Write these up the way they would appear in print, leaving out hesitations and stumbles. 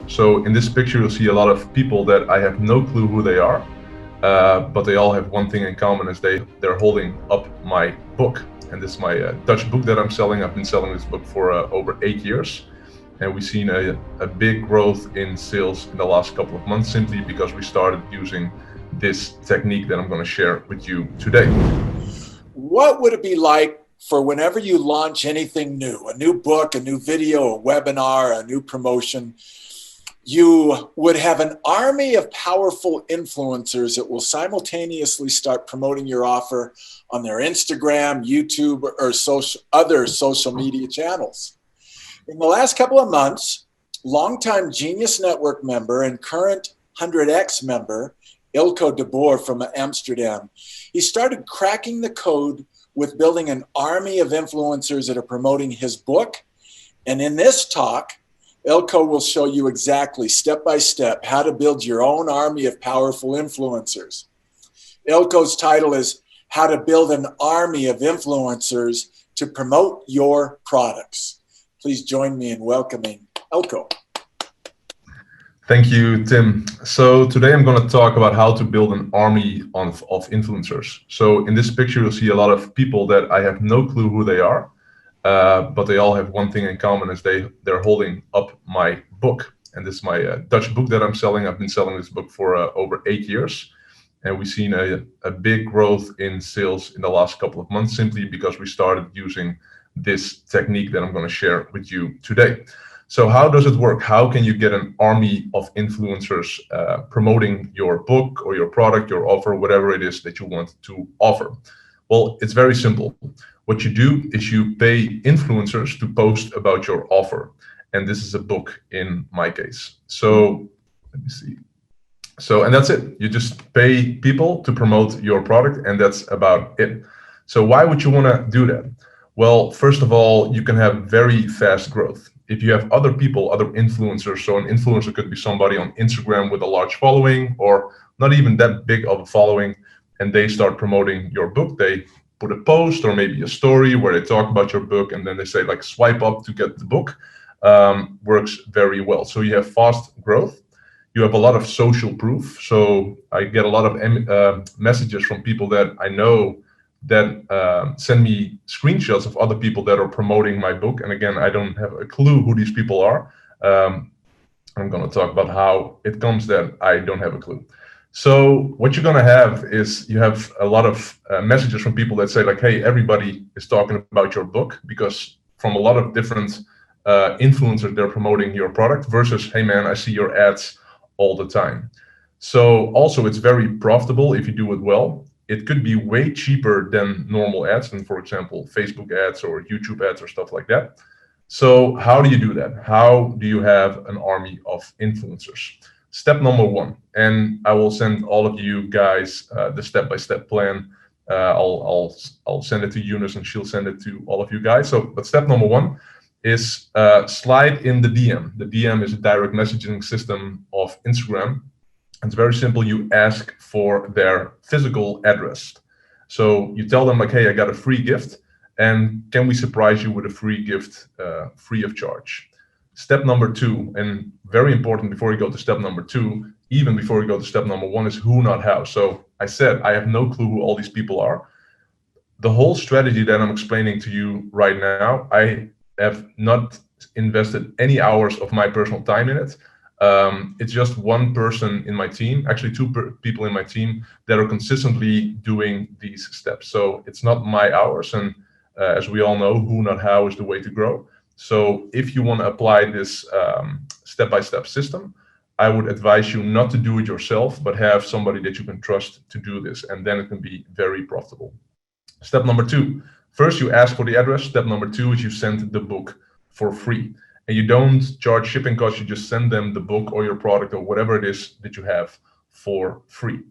So in this picture, you'll see a lot of people that I have no clue who they are, but they all have one thing in common is they're holding up my book. And this is my Dutch book that I'm selling. I've been selling this book for over 8 years. And we've seen a big growth in sales in the last couple of months simply because we started using this technique that I'm going to share with you today. What would it be like for whenever you launch anything new, a new book, a new video, a webinar, a new promotion, you would have an army of powerful influencers that will simultaneously start promoting your offer on their Instagram, YouTube, or other social media channels. In the last couple of months, longtime Genius Network member and current 100X member, Eelco de Boer from Amsterdam, he started cracking the code with building an army of influencers that are promoting his book. And in this talk, Eelco will show you exactly, step by step, how to build your own army of powerful influencers. Eelco's title is How to Build an Army of Influencers to Promote Your Products. Please join me in welcoming Eelco. Thank you, Tim. So today I'm going to talk about how to build an army of influencers. So in this picture, you'll see a lot of people that I have no clue who they are, but they all have one thing in common is they're holding up my book. And this is my Dutch book that I'm selling. I've been selling this book for over 8 years. And we've seen a big growth in sales in the last couple of months simply because we started using this technique that I'm going to share with you today. So how does it work? How can you get an army of influencers promoting your book or your product, your offer, whatever it is that you want to offer? Well, it's very simple. What you do is you pay influencers to post about your offer. And this is a book in my case. So let me see. So, and that's it. You just pay people to promote your product and that's about it. So why would you want to do that? Well, first of all, you can have very fast growth. If you have other people, other influencers, so an influencer could be somebody on Instagram with a large following or not even that big of a following, and they start promoting your book. They put a post or maybe a story where they talk about your book and then they say like swipe up to get the book. Works very well. So you have fast growth. You have a lot of social proof. So I get a lot of messages from people that I know that send me screenshots of other people that are promoting my book. And again, I don't have a clue who these people are. I'm going to talk about how it comes that I don't have a clue. So what you're going to have is you have a lot of messages from people that say like, hey, everybody is talking about your book because from a lot of different influencers, they're promoting your product versus, hey man, I see your ads all the time. So also it's very profitable if you do it well. It could be way cheaper than normal ads, than for example, Facebook ads or YouTube ads or stuff like that. So how do you do that? How do you have an army of influencers? Step number one, and I will send all of you guys the step-by-step plan. I'll send it to Eunice and she'll send it to all of you guys. So, but step number one is slide in the DM. The DM is a direct messaging system of Instagram. It's very simple. You ask for their physical address. So you tell them like, hey, I got a free gift and can we surprise you with a free gift free of charge? Step number two, and very important before you go to step number two, even before you go to step number one, is who, not how. So I said, I have no clue who all these people are. The whole strategy that I'm explaining to you right now, I have not invested any hours of my personal time in it. It's just one person in my team, actually two people in my team that are consistently doing these steps. So it's not my hours. And as we all know, who, not how is the way to grow. So if you want to apply this step-by-step system, I would advise you not to do it yourself, but have somebody that you can trust to do this. And then it can be very profitable. Step number two, first you ask for the address. Step number two is you send the book for free. And you don't charge shipping costs, you just send them the book or your product or whatever it is that you have for free.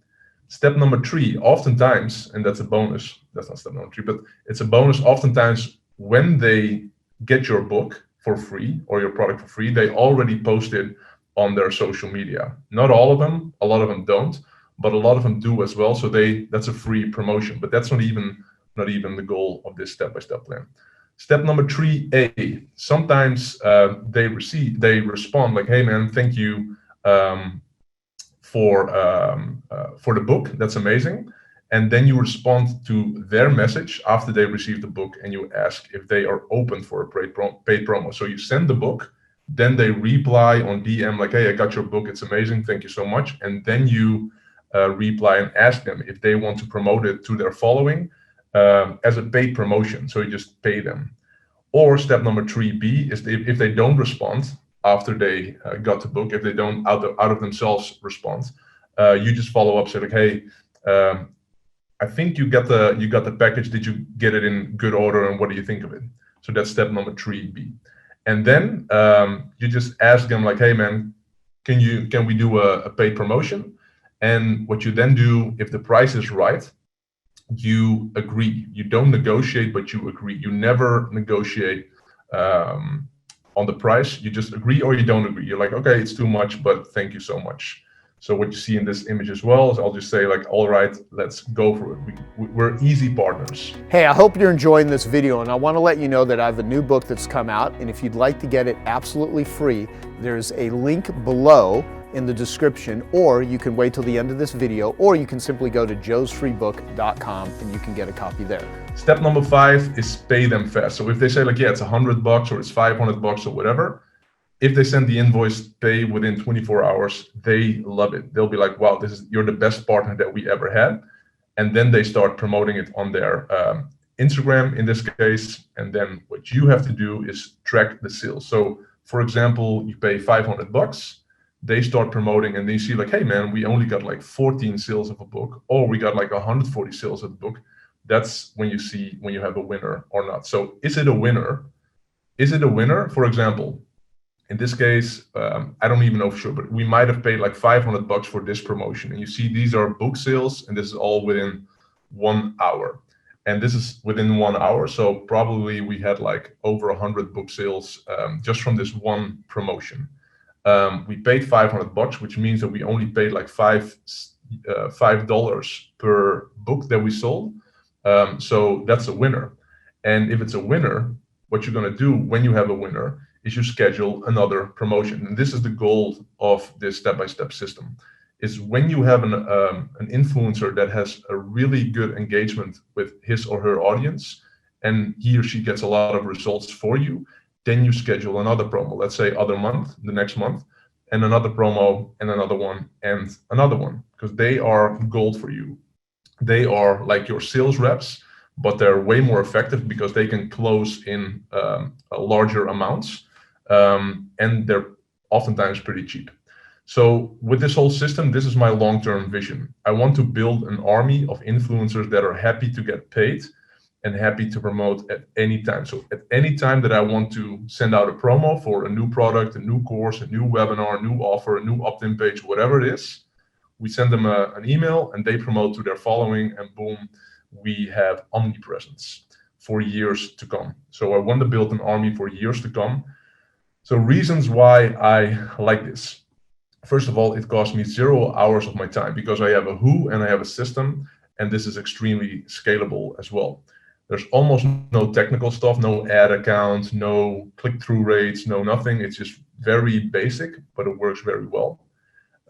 Step number three, oftentimes, and that's a bonus, that's not step number three, but it's a bonus. Oftentimes, when they get your book for free or your product for free, they already post it on their social media. Not all of them, a lot of them don't, but a lot of them do as well. So that's a free promotion, but that's not even the goal of this step-by-step plan. Step number 3A, sometimes they respond like, hey man, thank you for the book, that's amazing. And then you respond to their message after they receive the book, and you ask if they are open for a paid promo. So you send the book, then they reply on DM like, hey, I got your book, it's amazing, thank you so much. And then you reply and ask them if they want to promote it to their following as a paid promotion. So you just pay them. Or step number 3B is if they don't respond after they got the book, if they don't out of themselves respond, you just follow up, say like, hey, I think you got the package. Did you get it in good order, and what do you think of it? So that's step number 3B. And then you just ask them like, hey man, can we do a paid promotion? And what you then do, if the price is right, you agree. You don't negotiate, but you agree. You never negotiate on the price. You just agree or you don't agree. You're like, okay, it's too much, but thank you so much. So what you see in this image as well is I'll just say like, all right, let's go for it. We're easy partners. Hey, I hope you're enjoying this video, and I want to let you know that I have a new book that's come out, and if you'd like to get it absolutely free, there's a link below in the description, or you can wait till the end of this video, or you can simply go to joesfreebook.com and you can get a copy there. Step number 5 is pay them fast. So if they say like, yeah, it's $100 or it's $500 or whatever, if they send the invoice pay within 24 hours, they love it. They'll be like, wow, you're the best partner that we ever had. And then they start promoting it on their Instagram in this case. And then what you have to do is track the sales. So for example, you pay $500, they start promoting, and they see like, hey man, we only got like 14 sales of a book, or we got like 140 sales of the book. That's when you see when you have a winner or not. So is it a winner? Is it a winner? For example, in this case, I don't even know for sure, but we might have paid like $500 for this promotion. And you see, these are book sales, and this is all within 1 hour. And this is within 1 hour. So probably we had like over 100 book sales just from this one promotion. We paid $500, which means that we only paid like $5 per book that we sold. So that's a winner. And if it's a winner, what you're going to do when you have a winner is you schedule another promotion. And this is the goal of this step-by-step system, is when you have an influencer that has a really good engagement with his or her audience, and he or she gets a lot of results for you, then you schedule another promo, let's say other month, the next month, and another promo, and another one, and another one, because they are gold for you. They are like your sales reps, but they're way more effective because they can close in larger amounts, and they're oftentimes pretty cheap. So with this whole system, this is my long-term vision. I want to build an army of influencers that are happy to get paid and happy to promote at any time. So at any time that I want to send out a promo for a new product, a new course, a new webinar, a new offer, a new opt-in page, whatever it is, we send them an email and they promote to their following, and boom, we have omnipresence for years to come. So I want to build an army for years to come. So reasons why I like this. First of all, it costs me 0 hours of my time because I have a who and I have a system, and this is extremely scalable as well. There's almost no technical stuff, no ad accounts, no click-through rates, no nothing. It's just very basic, but it works very well.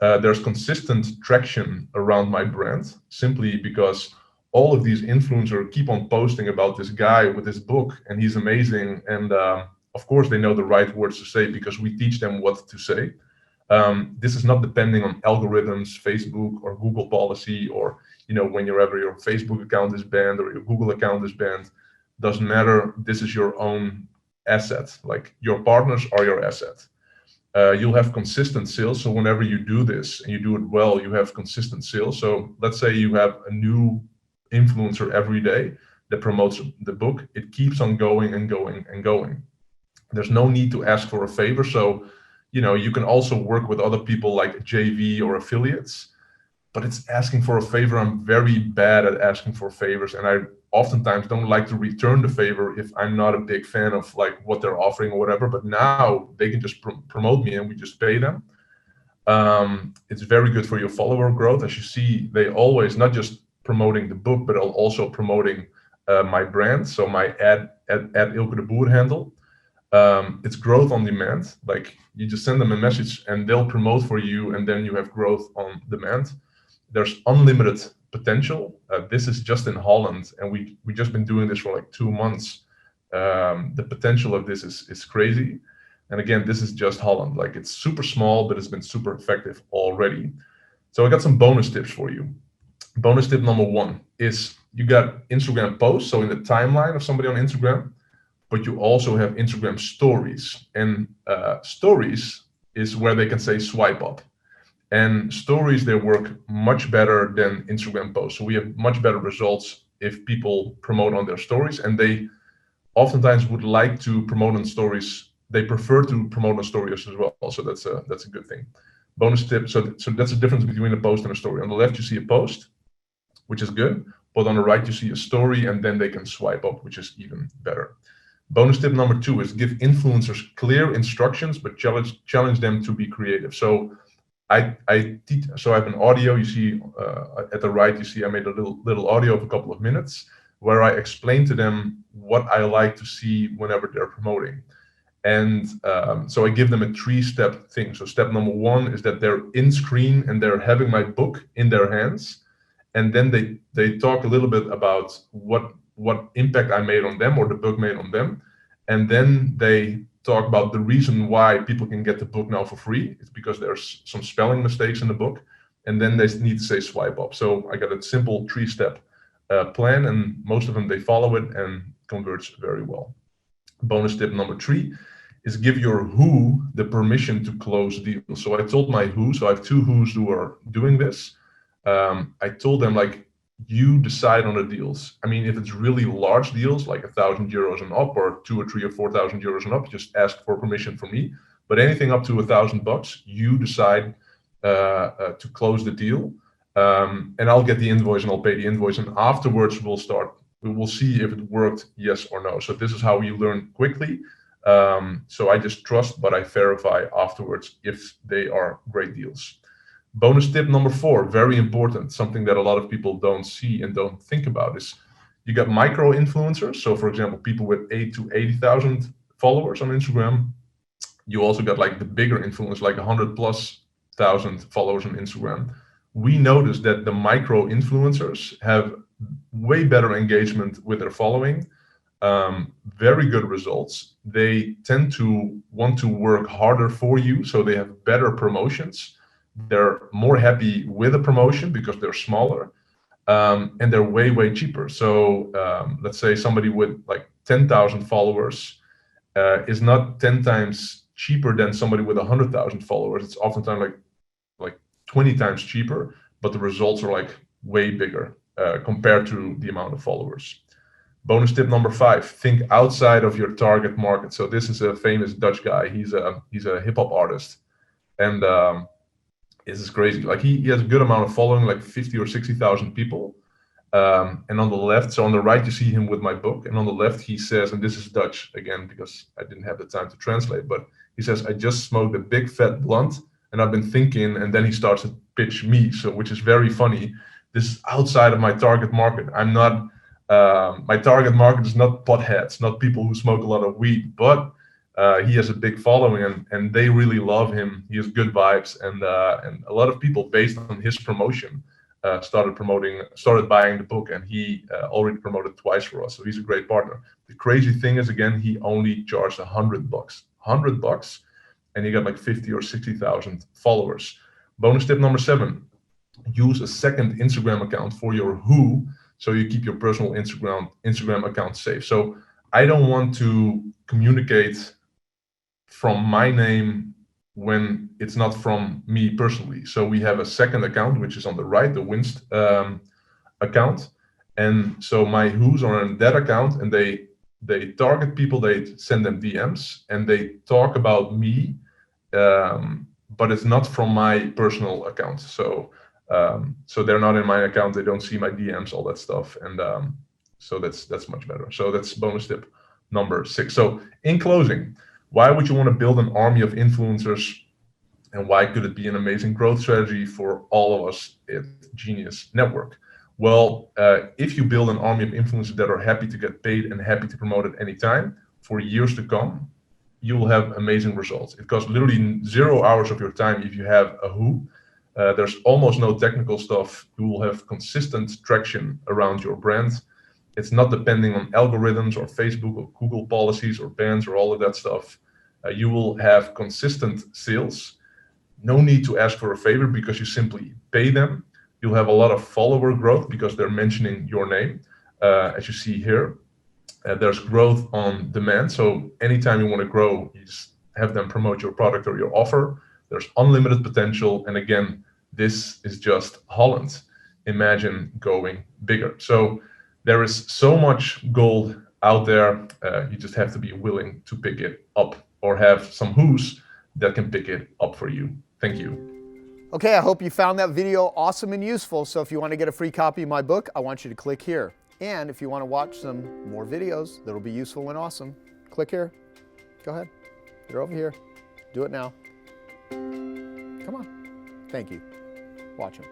There's consistent traction around my brand simply because all of these influencers keep on posting about this guy with this book, and he's amazing. And of course, they know the right words to say because we teach them what to say. This is not depending on algorithms, Facebook or Google policy, or whenever your Facebook account is banned or your Google account is banned. Doesn't matter. This is your own asset. Like, your partners are your asset. You'll have consistent sales. So whenever you do this and you do it well, you have consistent sales. So let's say you have a new influencer every day that promotes the book. It keeps on going and going and going. There's no need to ask for a favor. So you can also work with other people like JV or affiliates, but it's asking for a favor. I'm very bad at asking for favors, and I oftentimes don't like to return the favor if I'm not a big fan of like what they're offering or whatever. But now they can just promote me and we just pay them. It's very good for your follower growth. As you see, they always not just promoting the book, but also promoting my brand. So my ad at Eelco de Boer handle. It's growth on demand. Like you just send them a message and they'll promote for you, and then you have growth on demand. There's unlimited potential. This is just in Holland, and we just been doing this for like 2 months. The potential of this is crazy. And again, this is just Holland. Like it's super small, but it's been super effective already. So I got some bonus tips for you. Bonus tip number 1 is you got Instagram posts, so in the timeline of somebody on Instagram, but you also have Instagram stories. And stories is where they can say swipe up. And stories, they work much better than Instagram posts. So we have much better results if people promote on their stories, and they oftentimes would like to promote on stories. They prefer to promote on stories as well. So that's a good thing. Bonus tip. So that's the difference between a post and a story. On the left, you see a post, which is good, but on the right, you see a story, and then they can swipe up, which is even better. Bonus tip number 2 is give influencers clear instructions, but challenge them to be creative. So I teach. So I have an audio. You see at the right, you see I made a little audio of a couple of minutes where I explain to them what I like to see whenever they're promoting. And so I give them a 3-step thing. So step number 1 is that they're in screen and they're having my book in their hands. And then they talk a little bit about what impact I made on them or the book made on them. And then they talk about the reason why people can get the book now for free. It's because there's some spelling mistakes in the book. And then they need to say swipe up. So I got a simple 3-step plan, and most of them, they follow it and converts very well. Bonus tip number 3 is give your who the permission to close deals. So I told my who, so I have 2 who's who are doing this. I told them, like, you decide on the deals. I mean, if it's really large deals, like €1,000 and up, or 2 or 3 or 4,000 euros and up, just ask for permission from me. But anything up to $1,000, you decide to close the deal. And I'll get the invoice and I'll pay the invoice. And afterwards, we will see if it worked, yes or no. So this is how we learn quickly. So I just trust, but I verify afterwards if they are great deals. Bonus tip number 4, very important, something that a lot of people don't see and don't think about, is you got micro influencers. So for example, people with 8 to 80,000 followers on Instagram. You also got like the bigger influencers, like 100,000+ followers on Instagram. We noticed that the micro influencers have way better engagement with their following, very good results. They tend to want to work harder for you, so they have better promotions. They're more happy with a promotion because they're smaller, and they're way cheaper. So let's say somebody with like 10,000 followers is not 10 times cheaper than somebody with 100,000 followers. It's oftentimes like 20 times cheaper, but the results are like way bigger compared to the amount of followers. Bonus tip number 5, think outside of your target market. So this is a famous Dutch guy. He's a hip hop artist, and this is crazy. Like he has a good amount of following, like 50 or 60,000 people. And on the left, so on the right, you see him with my book. And on the left, he says, and this is Dutch again, because I didn't have the time to translate, but he says, I just smoked a big fat blunt and I've been thinking, and then he starts to pitch me. So, which is very funny. This is outside of my target market. I'm not, my target market is not potheads, not people who smoke a lot of weed, but he has a big following, and they really love him. He has good vibes, and a lot of people, based on his promotion, started buying the book, and he already promoted twice for us. So he's a great partner. The crazy thing is, again, he only charged $100, and he got like 50 or 60,000 followers. Bonus tip number 7, use a second Instagram account for your who, so you keep your personal Instagram account safe. So I don't want to communicate from my name when it's not from me personally. So we have a second account, which is on the right, the Winst account. And so my who's are on that account, and they target people, they send them DMs, and they talk about me, but it's not from my personal account. So they're not in my account, they don't see my DMs, all that stuff. And so that's much better. So that's bonus tip number 6. So in closing, why would you want to build an army of influencers, and why could it be an amazing growth strategy for all of us at Genius Network? Well, if you build an army of influencers that are happy to get paid and happy to promote at any time for years to come, you will have amazing results. It costs literally 0 hours of your time if you have a who. There's almost no technical stuff. You will have consistent traction around your brand. It's not depending on algorithms or Facebook or Google policies or bans or all of that stuff. You will have consistent sales. No need to ask for a favor because you simply pay them. You'll have a lot of follower growth because they're mentioning your name. As you see here, there's growth on demand. So anytime you want to grow, you just have them promote your product or your offer. There's unlimited potential. And again, this is just Holland. Imagine going bigger. So there is so much gold out there. You just have to be willing to pick it up or have some who's that can pick it up for you. Thank you. Okay, I hope you found that video awesome and useful. So if you want to get a free copy of my book, I want you to click here. And if you want to watch some more videos that'll be useful and awesome, click here. Go ahead. They're over here. Do it now. Come on. Thank you. Watch them.